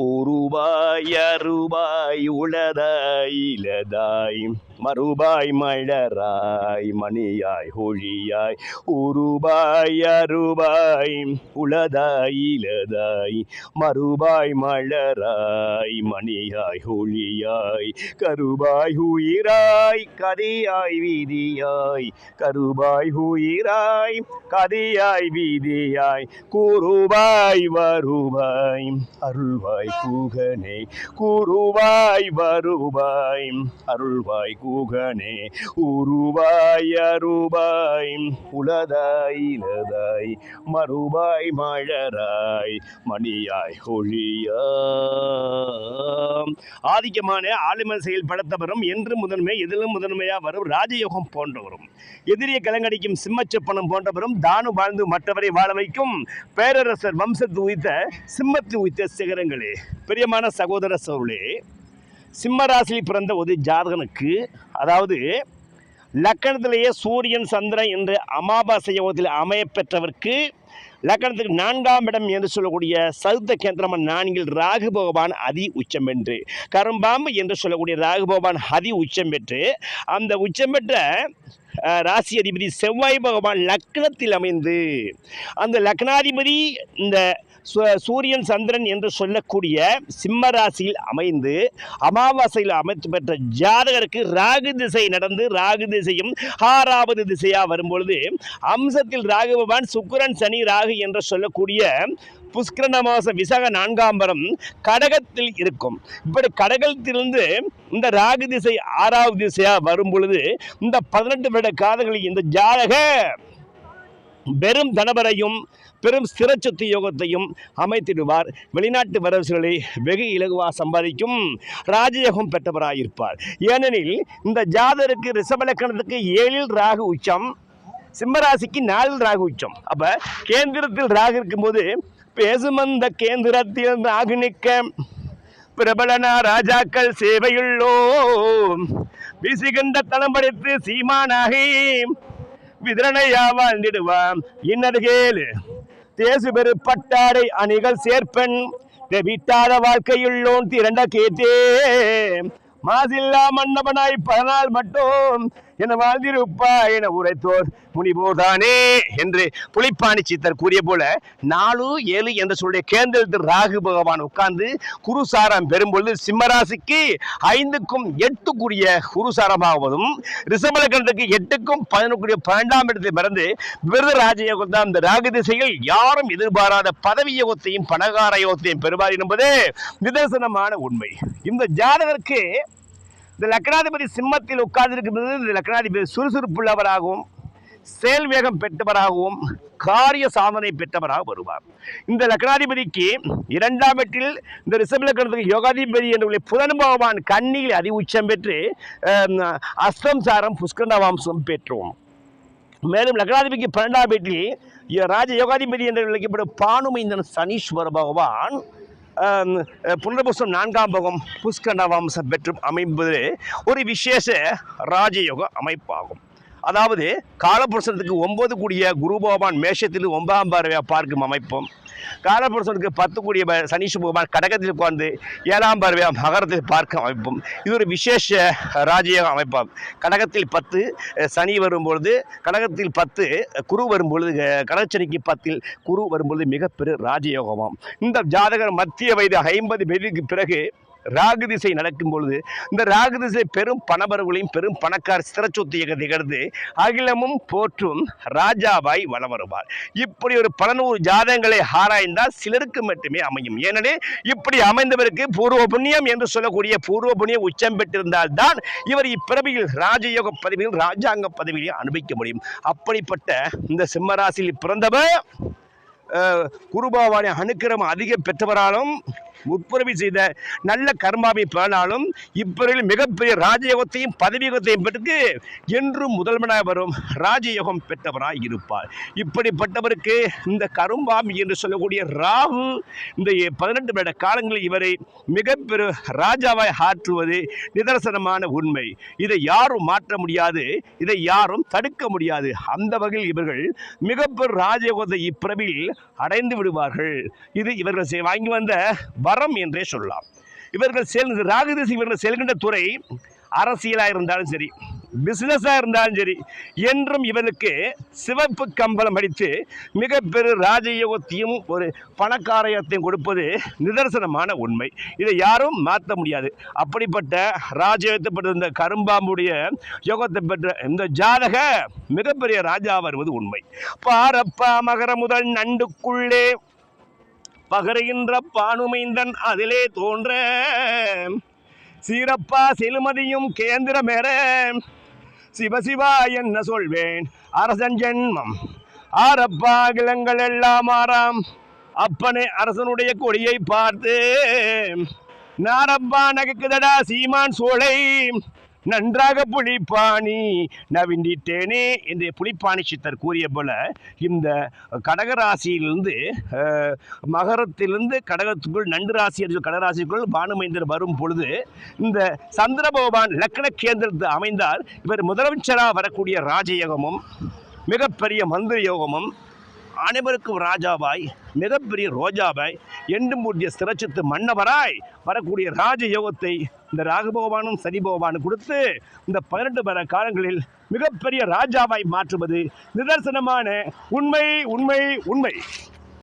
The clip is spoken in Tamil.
ஒருபாய் அருபாய் உளதாய் இலதாய் மறுபாய் மலராய் மணியாய் ஒழியாய் ஒருபாய் அருபாய் உளதாய் இலதாய் மறுபாய் மலராய் மணியாய் ஒழியாய் கருபாய் உயிராய் கதையாய் வீதியாய் கருபாய் உயிராய் கதையாய் வீதியாய் கூறுபாய் வருபாய் அருள்வாய் கூகனே கூறுவாய் வருவாய் அருள்வாய் கூகனே உருவாய் அருவாய் உளதாய் இலதாய் மறுவாய் மலராய் மணியாய் ஒழியாம். ஆதிக்கமான ஆளுமை செயல்படுத்தவரும் என்று முதன்மை எதிலும் முதன்மையா வரும் ராஜயோகம் போன்றவரும் எதிரியை கலங்கடிக்கும் சிம்மச்சப்பனம் போன்றவரும் தானு வாழ்ந்து மற்றவரை வாழ வைக்கும் பேரரசர் வம்சத்து உயித்த சிம்மத்து உயித்த சிகரங்களே. பிரியமான சகோதர சோழே, சிம்ம ராசியில் பிறந்த ஒரு ஜாதகனுக்கு, அதாவது லக்கணத்திலேயே சூரியன் சந்திரன் என்று அமாவாசை யோகத்தில் அமைய பெற்றவருக்கு லக்கணத்துக்கு 4ஆம் இடம் என்று சொல்லக்கூடிய சதுர்த்த கேந்திரமான 4இல் ராகு பகவான் அதி உச்சம் பெற்று கரும்பாம்பு என்று சொல்லக்கூடிய ராகு பகவான் அதி உச்சம் பெற்று அந்த உச்சம் பெற்ற ராசி அதிபதி செவ்வாய் பகவான் லக்னத்தில் அமைந்து அந்த லக்னாதிபதி இந்த சூரியன் சந்திரன் என்று சொல்லக்கூடிய சிம்ம ராசியில் அமைந்து அமாவாசையில் அமைத்து பெற்ற ஜாதகருக்கு ராகு திசை நடந்து ராகு திசையும் 6வது திசையாக வரும்பொழுது அம்சத்தில் ராகு பகவான் சுக்கிரன் சனி ராகு என்று சொல்லக்கூடிய புஷ்கரண மாச விசாக 4ஆம் பரம் கடகத்தில் இருக்கும். இப்படி கடகத்திலிருந்து இந்த ராகு திசை 6வது திசையாக வரும் பொழுது இந்த 18 வருட காலங்களில் இந்த ஜாதக பெரும் தனபரையும் பெரும் ஸ்திரச்சொத்து யோகத்தையும் அமைத்திடுவார். வெளிநாட்டு வரவுகளை வெகு இலகுவாக சம்பாதிக்கும் ராஜயோகம் பெற்றவராயிருப்பார். ஏனெனில் இந்த ஜாதகருக்கு ரிஷபலக்கணத்துக்கு 7இல் ராகு உச்சம், சிம்மராசிக்கு 4இல் ராகு உச்சம். அப்போ கேந்திரத்தில் ராகு இருக்கும்போது பேசுமந்த கேந்திரத்தில் ராகு நிற்க பிரபலனா ராஜாக்கள் சேவையுள்ளோ விசிகண்ட தளம் படைத்து சீமானாகி விதரணையா வாழ்ந்திடுவான். இன்னது கேளு தேசு பெரு பட்டாடை அணிகள் சேர்ப்பன் விட்டாத வாழ்க்கையுள்ளோன் திரண்ட கேட்டே மாசில்லா மன்னவனாய் 10 நாள் மட்டும் என வாழ்ந்திருப்பா என உரைத்தோர் முனிபோதானே என்று புலிப்பாணி சித்தர் கூறிய போல 4, 7 என்று சொல்லிய கேந்திரத்தில் ராகு பகவான் உட்கார்ந்து குருசாரம் பெறும்பொழுது சிம்மராசிக்கு 5க்கும் 8 குருசாரமாவதும் ரிஷபலக்கணத்துக்கு 8க்கும் 11 12ஆம் இடத்தில் மறந்து விருது ராஜயோகம் தான் இந்த ராகு திசையில் யாரும் எதிர்பாராத பதவி யோகத்தையும் பணகார யோகத்தையும் பெறுவார் என்பது நிதர்சனமான உண்மை. இந்த ஜாதகருக்கு இந்த லக்னாதிபதி சிம்மத்தில் உட்கார்ந்திருக்கிறது. இந்த லக்னாதிபதி சுறுசுறுப்புள்ளவராகவும் செயல் வேகம் பெற்றவராகவும் காரிய சாதனை பெற்றவராக வருவார். இந்த லக்னாதிபதிக்கு 2ஆம் வீட்டில் இந்த ரிஷப லக்னத்துக்கு யோகாதிபதி என்று புதன் பகவான் கன்னியில் அதி உச்சம் பெற்று அஸ்தம் சாரம் புஷ்கண்ட வம்சம் பெற்றோம். மேலும் லக்னாதிபதிக்கு 12ஆம் வீட்டில் ராஜ யோகாதிபதி என்று விளக்கப்படும் பானுமைந்தன் சனீஸ்வர பகவான் புனர்பூசம் 4ஆம் பாகம் புஷ்கண்ட வம்சம் பெற்றும் அமைப்பது ஒரு விசேஷ ராஜயோக அமைப்பாகும். அதாவது காலபுருஷத்துக்கு 9 குரு பகவான் மேஷத்தில் 9ஆம் பார்வையாக பார்க்கும் அமைப்பும், காலபுருஷனுக்கு 10 சனீஸ்வர பகவான் கடகத்தில் உட்கார்ந்து 7ஆம் பார்வையாக மகரத்தில் பார்க்கும் அமைப்பும் இது ஒரு விசேஷ ராஜயோக அமைப்பாகும். கடகத்தில் 10 சனி வரும்பொழுது, கடகத்தில் 10 குரு வரும்பொழுது, கடகச்சனிக்கு 10 குரு வரும்பொழுது மிகப்பெரிய ராஜயோகமாகும். இந்த ஜாதகர் மத்திய வயது 50 வயதுக்கு பிறகு ராகு திசை நடக்கும் பொழுது இந்த ராகு திசை பெரும் பணபரவுகளையும் பெரும் பணக்கார ஸ்திரச்சொத்து திகழ்ந்து அகிலமும் போற்றும் ராஜாவாய் வலம் வருவார். இப்படி ஒரு 11 ஜாதகங்களை ஆராய்ந்தால் சிலருக்கு மட்டுமே அமையும். ஏனெனில் இப்படி அமைந்தவருக்கு பூர்வ புண்ணியம் என்று சொல்லக்கூடிய பூர்வ புண்ணியம் உச்சம் பெற்றிருந்தால் தான் இவர் இப்பிறவியில் ராஜயோக பதவியில் ராஜாங்க பதவியில் அனுபவிக்க முடியும். அப்படிப்பட்ட இந்த சிம்மராசியில் பிறந்தவர் குருபாவானை அனுக்கிரமம் அதிகம் பெற்றவராலும் முற்புறவி செய்த நல்ல கர்மாவை பலனாலும் இப்பிறவில் மிகப்பெரிய ராஜயோகத்தையும் பதவியோகத்தையும் பெற்று என்றும் முதல்வனாக வரும் ராஜயோகம் பெற்றவராய் இருப்பார். இப்படிப்பட்டவருக்கு இந்த கரும்பாம்பு என்று சொல்லக்கூடிய ராகு இந்த 18 வருட காலங்களில் இவரை மிகப்பெரிய ராஜாவாய் ஆற்றுவது நிதர்சனமான உண்மை. இதை யாரும் மாற்ற முடியாது, இதை யாரும் தடுக்க முடியாது. அந்த வகையில் இவர்கள் மிகப்பெரிய ராஜயோகத்தை இப்பிறவில் அடைந்து விடுவார்கள். இது இவர்கள் வாங்கி வந்த வரம் என்றே சொல்லலாம். இவர்கள் ராகு திசை இவர்கள் செல்கின்ற துறை அரசியலாக இருந்தாலும் சரி, பிசினஸாக இருந்தாலும் சரி, என்றும் இவருக்கு சிவப்பு கம்பளம் அடித்து மிக பெரு ராஜயோகத்தையும் ஒரு பணக்காரயத்தையும் கொடுப்பது நிதர்சனமான உண்மை. இதை யாரும் மாற்ற முடியாது. அப்படிப்பட்ட ராஜயோகத்தை பெற்ற இந்த கரும்பாம்புடைய யோகத்தை பெற்ற இந்த ஜாதக மிகப்பெரிய ராஜா வருவது உண்மை. பாரப்பா மகர முதல் நண்டுக்குள்ளே பகருகின்ற பானுமைந்தன் அதிலே தோன்ற சீரப்பா செலுமதியும் கேந்திரமேற சிவசிவா என்ன சொல்வேன் அரசன் ஜென்மம் ஆரப்பா கிளங்கள் எல்லாம் ஆறாம் அப்பனே அரசனுடைய கொடியை பார்த்து நாரப்பா நகைக்குதடா சீமான் சோலை நன்றாக புலிப்பாணி நவிண்டிட்டேனே என்று புலிப்பாணி சித்தர் கூறிய போல இந்த கடகராசியிலிருந்து மகரத்திலிருந்து கடகத்துக்குள் நண்டு ராசி கடகராசிக்குள் பானுமைந்தர் வரும் பொழுது இந்த சந்திர பகவான் லக்ன கேந்திரத்தை அமைந்தால் இவர் முதலமைச்சராக வரக்கூடிய ராஜயோகமும் மிகப்பெரிய மந்திர யோகமும் அனைவருக்கும் ராஜாவாய் மிகப்பெரிய ரோஜாவாய் என்றும் கூடிய சிரச்சித்து மன்னவராய் வரக்கூடிய ராஜ யோகத்தை இந்த ராகு பகவானும் சனி பகவானும் கொடுத்து இந்த 12 வர காலங்களில் மிகப்பெரிய ராஜாவாய் மாற்றுவது நிதர்சனமான உண்மை உண்மை உண்மை.